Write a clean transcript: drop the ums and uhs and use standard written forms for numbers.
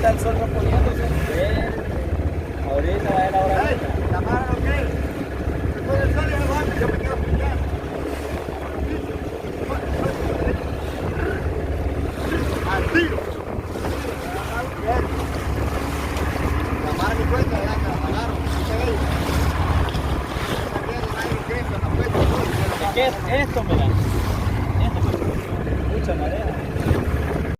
está el sol reponiéndose. Ahorita va a ir la hora. La mano no cree. Después del sol ya no va, yo me quedo pillado. Al tiro. La mano ni cuenta, ya se la pagaron. ¿Qué es esto, mira? Esto, mucha marea.